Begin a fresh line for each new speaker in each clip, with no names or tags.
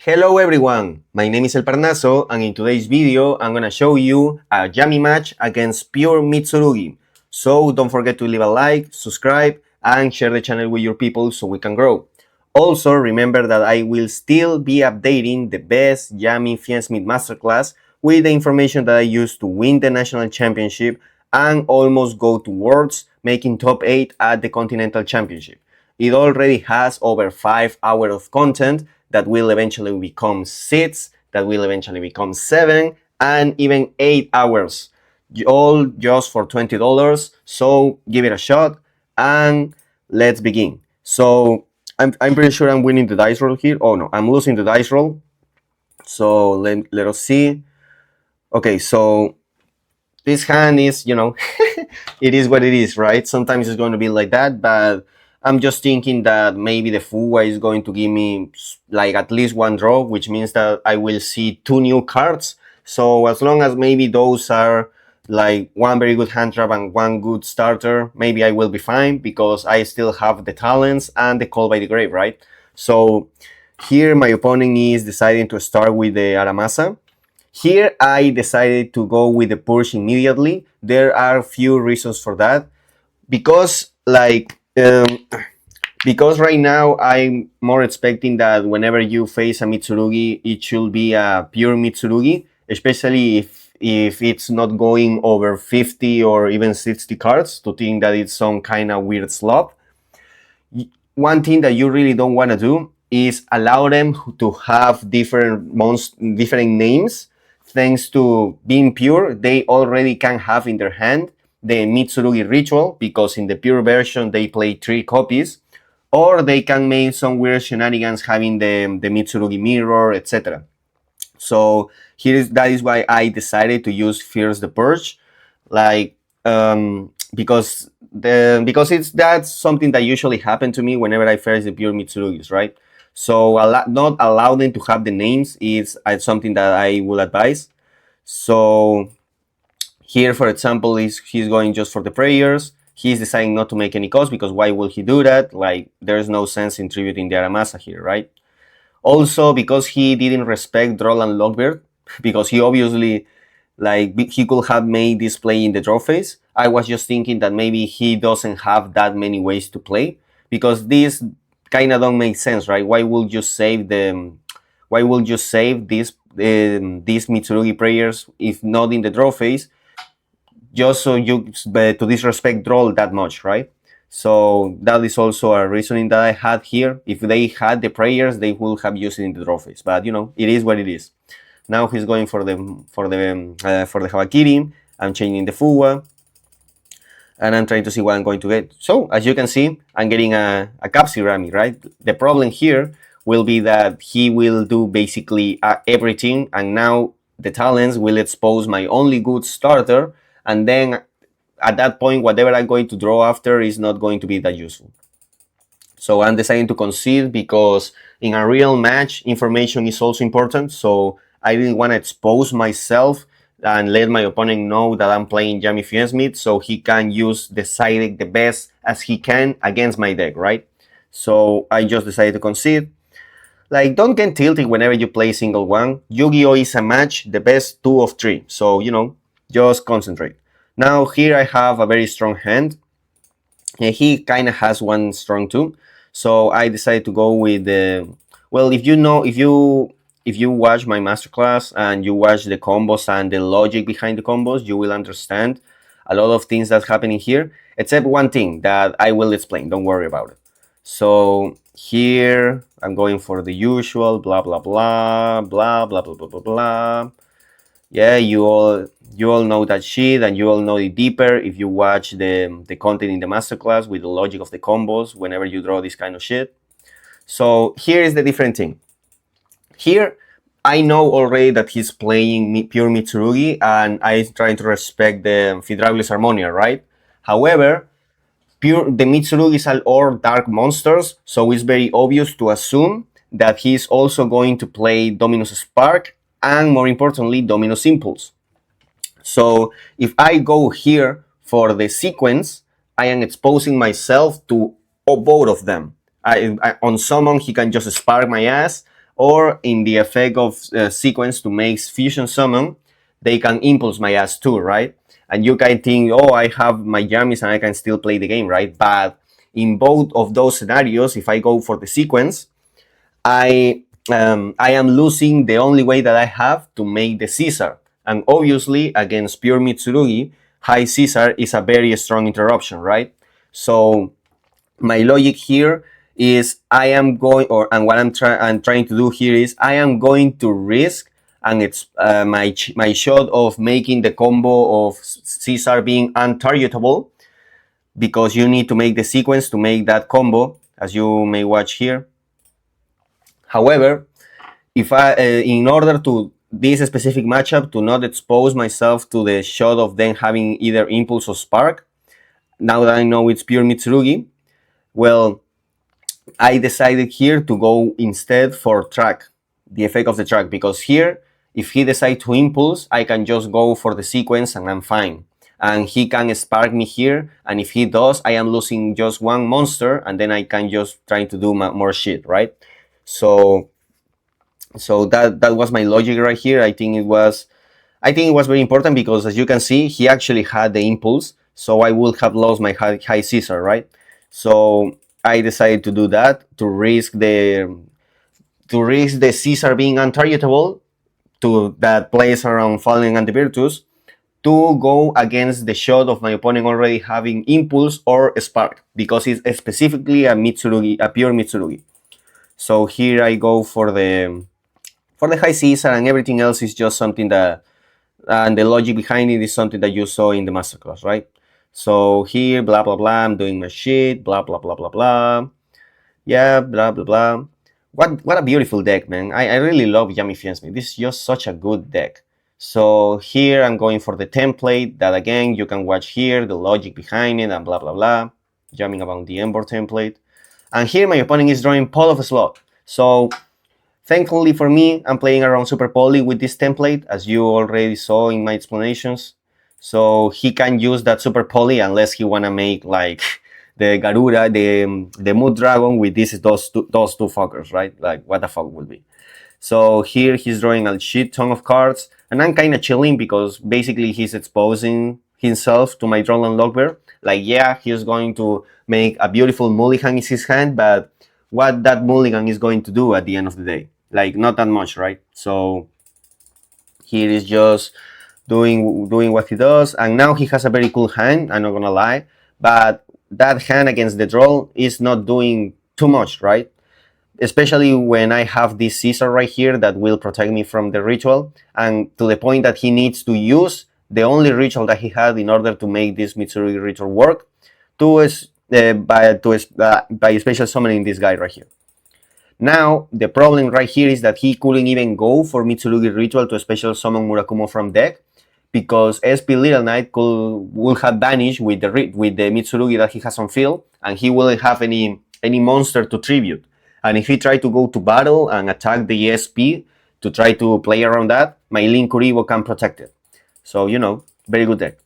Hello everyone, my name is El Parnaso and in today's video I'm gonna show you a yummy match against pure Mitsurugi. So don't forget to leave a like, subscribe and share the channel with your people so we can grow. Also remember that I will still be updating the best yummy Fiensmith masterclass with the information that I used to win the national championship and almost go to Worlds, making top 8 at the Continental Championship. It already has over 5 hours of content that will eventually become 6, that will eventually become 7, and even 8 hours. All just for $20. So give it a shot and let's begin. So I'm pretty sure I'm winning the dice roll here. Oh no, I'm losing the dice roll. So let us see. Okay, so this hand is, it is what it is, right? Sometimes it's going to be like that, but I'm just thinking that maybe the Fuwa is going to give me like at least one draw, which means that I will see 2 new cards. So as long as maybe those are like one very good hand trap and one good starter, maybe I will be fine because I still have the talents and the Call by the Grave, right? So here my opponent is deciding to start with the Aramasa. Here I decided to go with the Purge immediately. There are a few reasons for that. Because because right now I'm more expecting that whenever you face a Mitsurugi, it should be a pure Mitsurugi, especially if it's not going over 50 or even 60 cards, to think that it's some kind of weird slop. One thing that you really don't want to do is allow them to have different names. Thanks to being pure, they already can have in their hand the Mitsurugi ritual, because in the pure version they play 3 copies, or they can make some weird shenanigans having the Mitsurugi mirror, etc. So that is why I decided to use First the Purge, because that's something that usually happened to me whenever I face the pure Mitsurugis, right? So not allow them to have the names is something that I will advise. So here, for example, he's going just for the prayers. He's deciding not to make any cost, because why would he do that? Like, there's no sense in tributing the Aramasa here, right? Also, because he didn't respect Droll and Lockbird, because he obviously, he could have made this play in the draw phase. I was just thinking that maybe he doesn't have that many ways to play, because this kind of don't make sense, right? Why would you save these Mitsurugi prayers if not in the draw phase, just so you to disrespect Droll that much, right? So that is also a reasoning that I had here. If they had the prayers, they would have used it in the draw phase, but it is what it is. Now he's going for the Habakiri. I'm changing the Fuwa, and I'm trying to see what I'm going to get. So as you can see, I'm getting a Capsirami, right? The problem here will be that he will do basically everything, and now the talents will expose my only good starter, and then at that point, whatever I'm going to draw after is not going to be that useful. So I'm deciding to concede, because in a real match, information is also important. So I didn't want to expose myself and let my opponent know that I'm playing Yami Fiensmith, so he can use the side deck the best as he can against my deck, right? So I just decided to concede. Don't get tilted whenever you play single one. Yu-Gi-Oh! Is a match, the best 2 of 3. So, just concentrate. Now here I have a very strong hand. And he kind of has one strong too. So I decided to go with the... Well, if you watch my masterclass and you watch the combos and the logic behind the combos, you will understand a lot of things that's happening here, except one thing that I will explain. Don't worry about it. So here I'm going for the usual blah blah blah blah blah blah blah blah blah. Yeah, you all know that shit, and you all know it deeper if you watch the content in the masterclass with the logic of the combos whenever you draw this kind of shit. So here is the different thing. Here I know already that he's playing pure Mitsurugi, and I'm trying to respect the Fidraglis Harmonia, right? However, the Mitsurugis are all dark monsters, so it's very obvious to assume that he's also going to play Dominus Spark, and more importantly, Dominus Impulse. So if I go here for the sequence, I am exposing myself to both of them. On summon, he can just spark my ass. or in the effect of sequence to make fusion summon, they can impulse my ass too, right? And you can think, oh, I have my jammies and I can still play the game, right? But in both of those scenarios, if I go for the sequence, I am losing the only way that I have to make the Caesar. And obviously, against pure Mitsurugi, high Caesar is a very strong interruption, right? So my logic here is I am going, and what I'm trying to do here is I am going to risk, and it's my shot of making the combo of Caesar being untargetable, because you need to make the sequence to make that combo, as you may watch here. However, if I, in order to this specific matchup, to not expose myself to the shot of them having either impulse or spark, now that I know it's pure Mitsurugi, well, I decided here to go instead for track, the effect of the track, because here, if he decides to impulse, I can just go for the sequence and I'm fine. And he can spark me here, and if he does, I am losing just one monster, and then I can just try to do more shit, right? So that was my logic right here. I think it was very important, because as you can see, he actually had the impulse, so I would have lost my high Caesar, right? So I decided to do that, to risk the Caesar being untargetable, to that plays around Fallen and the Virtus, to go against the shot of my opponent already having impulse or spark, because it's specifically a Mitsurugi, a pure Mitsurugi. So here I go for the high Caesar, and everything else is just something that, and the logic behind it is something that you saw in the masterclass, right? So here, blah blah blah, I'm doing my shit, blah blah blah blah blah, yeah, blah blah blah. What a beautiful deck, man. I really love Yami Fiensme. This is just such a good deck. So here I'm going for the template that, again, you can watch here, the logic behind it and blah blah blah, jamming about the Embor template. And here my opponent is drawing Paul of Slot. So thankfully for me, I'm playing around Super Poly with this template, as you already saw in my explanations. So he can use that Super Poly unless he wanna make like the Garuda, the Mood Dragon with those two fuckers, right? Like, what the fuck would be? So here he's drawing a shit ton of cards, and I'm kind of chilling, because basically he's exposing himself to my Droneland Lockbear. Like, yeah, he's going to make a beautiful mulligan in his hand, but what that mulligan is going to do at the end of the day? Like, not that much, right? So here is just doing what he does, and now he has a very cool hand, I'm not gonna lie, but that hand against the draw is not doing too much, right? Especially when I have this Caesar right here that will protect me from the ritual, and to the point that he needs to use the only ritual that he had in order to make this Mitsurugi ritual work, by special summoning this guy right here. Now, the problem right here is that he couldn't even go for Mitsurugi ritual to special summon Murakumo from deck, because SP Little Knight would have vanished with the Mitsurugi that he has on field, and he wouldn't have any monster to tribute. And if he tried to go to battle and attack the SP to try to play around that, my Link Kuribo can protect it. So, very good deck.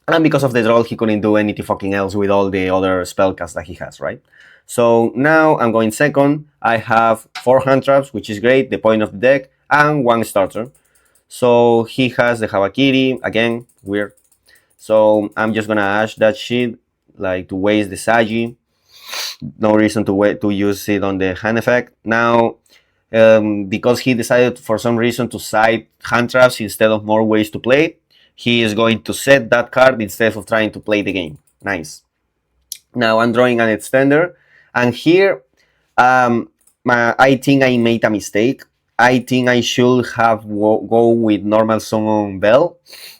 And because of the draw, he couldn't do anything fucking else with all the other spellcasts that he has, right? So now I'm going second. I have 4 hand traps, which is great, the point of the deck, and 1 starter. So he has the Habakiri, again, weird. So I'm just gonna ash that shit, like, to waste the Sagi. No reason to use it on the hand effect. Now, because he decided for some reason to side hand traps instead of more ways to play, he is going to set that card instead of trying to play the game. Nice. Now I'm drawing an extender, and here I think I made a mistake. I think I should have go with normal summon Bell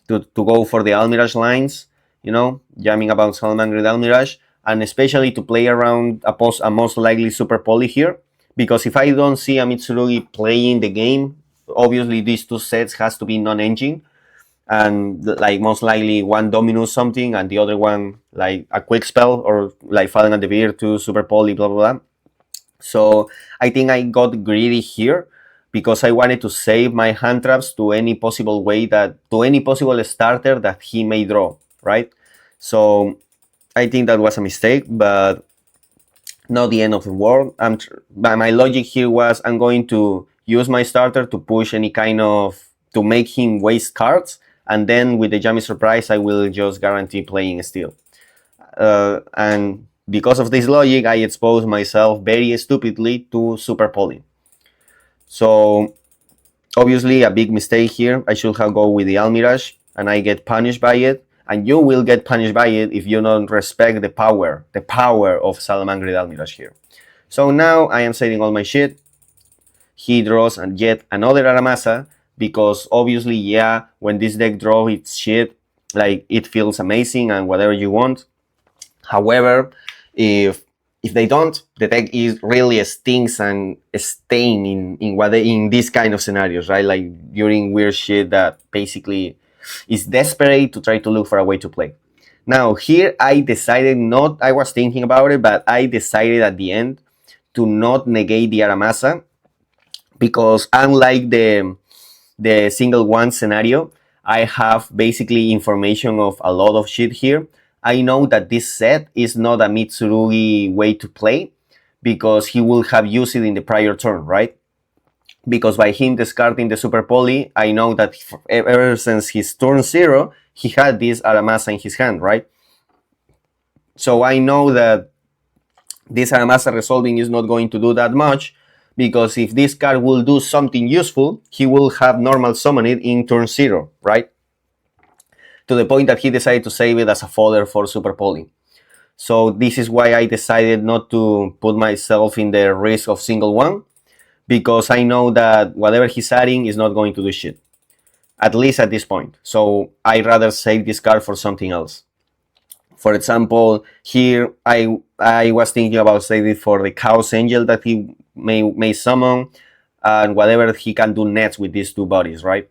to go for the Almirage lines, jamming about Salamander Almirage, and especially to play around a most likely Super Poly here, because if I don't see a Mitsurugi playing the game, obviously these two sets has to be non-engine, and like most likely one Dominus something and the other one like a quick spell, or like Fallen at the Virtus, Super Poly, blah blah blah. So I think I got greedy here, because I wanted to save my hand traps to any possible starter that he may draw, right? So I think that was a mistake, but not the end of the world. But my logic here was I'm going to use my starter to push any kind of to make him waste cards, and then with the Yami Surprise, I will just guarantee playing steel. And because of this logic, I expose myself very stupidly to Super Poly. So obviously a big mistake here. I should have go with the Almirage, and I get punished by it. And you will get punished by it if you don't respect the power of Salamangreat Almirage here. So now I am saving all my shit. He draws and yet another Aramasa, because obviously, yeah, when this deck draws its shit, like it feels amazing and whatever you want. However, if they don't, the deck is really stinks and stain in this kind of scenarios, right? Like during weird shit that basically is desperate to try to look for a way to play. Now here I decided not. I was thinking about it, but I decided at the end to not negate the Aramasa, because unlike the single one scenario, I have basically information of a lot of shit here. I know that this set is not a Mitsurugi way to play, because he will have used it in the prior turn, right? Because by him discarding the Super Poly, I know that ever since his turn 0, he had this Aramasa in his hand, right? So I know that this Aramasa resolving is not going to do that much, because if this card will do something useful, he will have normal summon it in turn 0, right? To the point that he decided to save it as a fodder for Super Poly. So this is why I decided not to put myself in the risk of single one, because I know that whatever he's adding is not going to do shit, at least at this point. So I'd rather save this card for something else. For example, here I was thinking about saving for the Chaos Angel that he may summon, and whatever he can do next with these two bodies, right?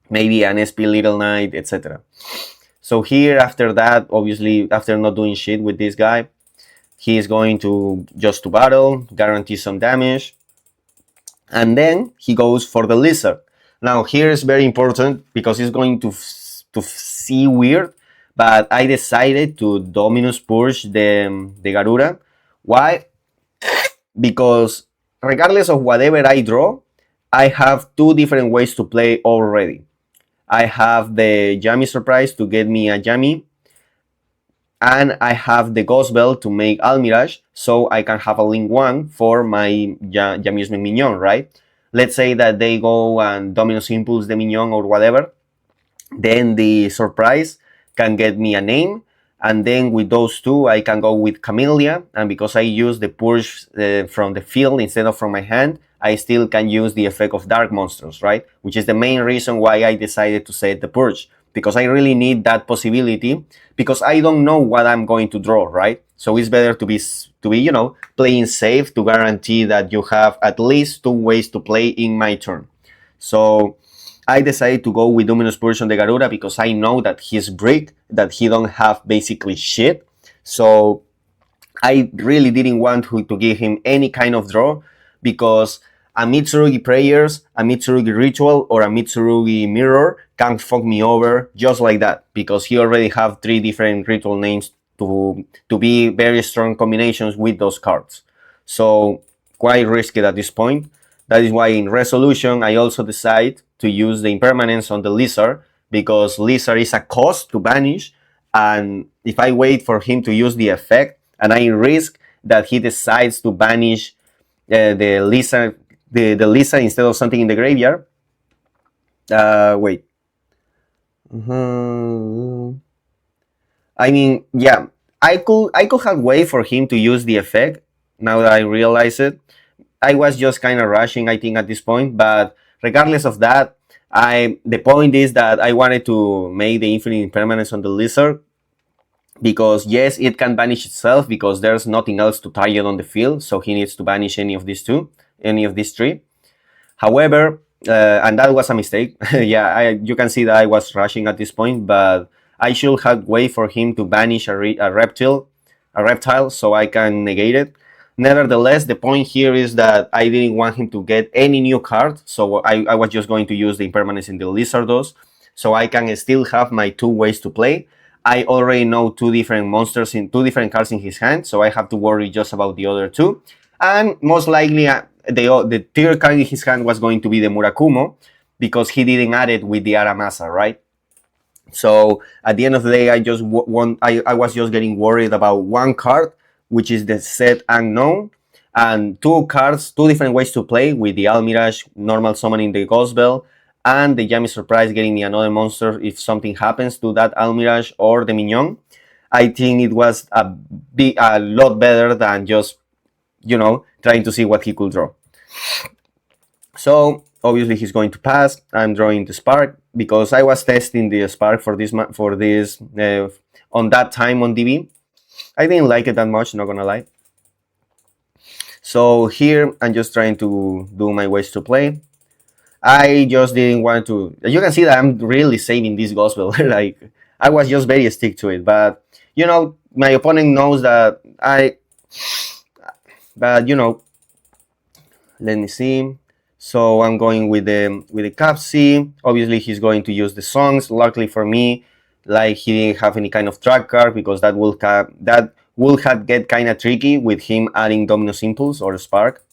Maybe an SP Little Knight, etc. So here, after that, obviously, after not doing shit with this guy, he is going to just to battle, guarantee some damage, and then he goes for the Lizard. Now here is very important, because he's going to see weird, but I decided to Dominus Purge the Garura. Why? Because regardless of whatever I draw, I have two different ways to play already. I have the Yami Surprise to get me a Yami, and I have the Ghost Bell to make Almirage, so I can have a link 1 for my Yamusement Mignon, right? Let's say that they go and Dominus Impulse the Mignon or whatever, then the Surprise can get me a name, and then with those two I can go with Camellia, and because I use the Purge from the field instead of from my hand, I still can use the effect of Dark Monsters, right? Which is the main reason why I decided to set the Purge, because I really need that possibility, because I don't know what I'm going to draw, right? So it's better to be playing safe, to guarantee that you have at least two ways to play in my turn. So I decided to go with Dominus Purge on the Garura, because I know that he's brick, that he don't have basically shit. So I really didn't want to give him any kind of draw, because a Mitsurugi Prayers, a Mitsurugi Ritual, or a Mitsurugi Mirror can fuck me over just like that, because he already have 3 different ritual names to be very strong combinations with those cards. So quite risky at this point. That is why in Resolution I also decide to use the Impermanence on the Lizard, because Lizard is a cost to banish, and if I wait for him to use the effect and I risk that he decides to banish the Lizard, the Lizard instead of something in the graveyard. Wait. I mean, yeah, I could have waited for him to use the effect. Now that I realize it, I was just kind of rushing, I think, at this point. But regardless of that, the point is that I wanted to make the Infinite Impermanence on the Lizard, because yes, it can banish itself, because there's nothing else to target on the field, so he needs to banish any of these 3. However, and that was a mistake. Yeah, you can see that I was rushing at this point, but I should have waited for him to banish a reptile, so I can negate it. Nevertheless, the point here is that I didn't want him to get any new card, so I was just going to use the Impermanence in the Lizardos, so I can still have my 2 ways to play. I already know two different monsters in two different cards in his hand, so I have to worry just about the other two. And most likely, the third card in his hand was going to be the Murakumo, because he didn't add it with the Aramasa, right? So at the end of the day, I was just getting worried about one card, which is the Set Unknown, and two cards, two different ways to play, with the Almirage normal summoning the Ghost Bell, and the Yami Surprise getting me another monster if something happens to that Almirage or the Mignon. I think it was a lot better than just, trying to see what he could draw. So obviously he's going to pass. I'm drawing the Spark because I was testing the Spark for this on that time on DB. I didn't like it that much, not gonna lie. So here I'm just trying to do my ways to play. I just didn't want to. You can see that I'm really saving this gospel. Like, I was just very stick to it, but my opponent knows that But let me see. So I'm going with the Capsi. Obviously, he's going to use the songs. Luckily for me, like, he didn't have any kind of track card, because that will have get kind of tricky with him adding Dominus Impulse or Spark.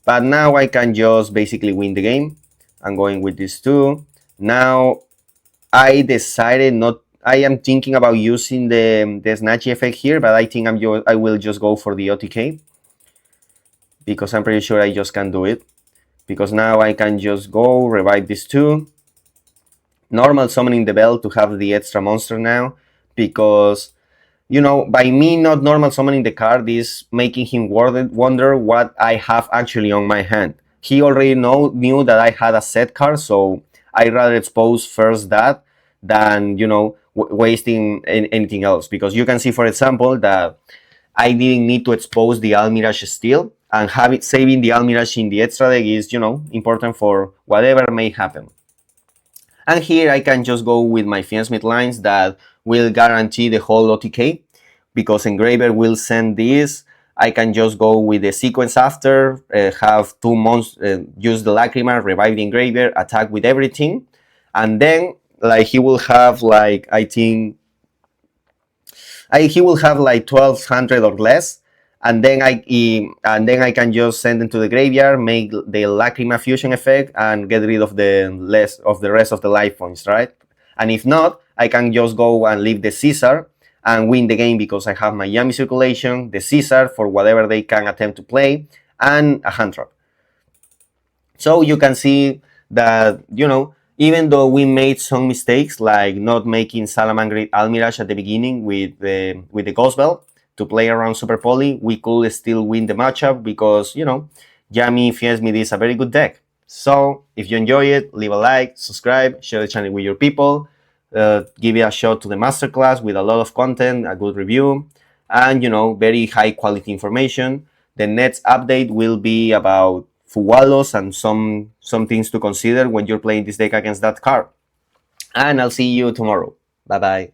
But now I can just basically win the game. I'm going with these two. Now I decided not. I am thinking about using the Snatchy effect here, but I think I will just go for the OTK, because I'm pretty sure I just can do it. Because now I can just go revive these two. Normal summoning the bell to have the extra monster now, because by me not normal summoning the card is making him wonder what I have actually on my hand. He already knew that I had a set card, so I'd rather expose first that than wasting anything else. Because you can see, for example, that I didn't need to expose the Almirage still, and saving the Almirage in the extra deck is important for whatever may happen. And here I can just go with my Fiensmith lines that will guarantee the whole OTK, because Engraver will send this. I can just go with the sequence after, have two monsters, use the Lacrima, revive the Engraver, attack with everything, and then he will have I think he will have 1200 or less, and then I can just send them to the graveyard, make the Lacrima fusion effect, and get rid of the rest of the life points, right? And if not, I can just go and leave the Caesar and win the game, because I have my Yami Circulation, the Caesar for whatever they can attempt to play, and a hand trap. So you can see that even though we made some mistakes, like not making Salamangreat Almirage at the beginning with the Ghost Bell to play around Super Poly, we could still win the matchup, because Yami Fiensmith is a very good deck. So if you enjoy it, leave a like, subscribe, share the channel with your people, give it a shot to the masterclass with a lot of content, a good review, and very high quality information. The next update will be about Fuwalos and some things to consider when you're playing this deck against that card. And I'll see you tomorrow. Bye bye.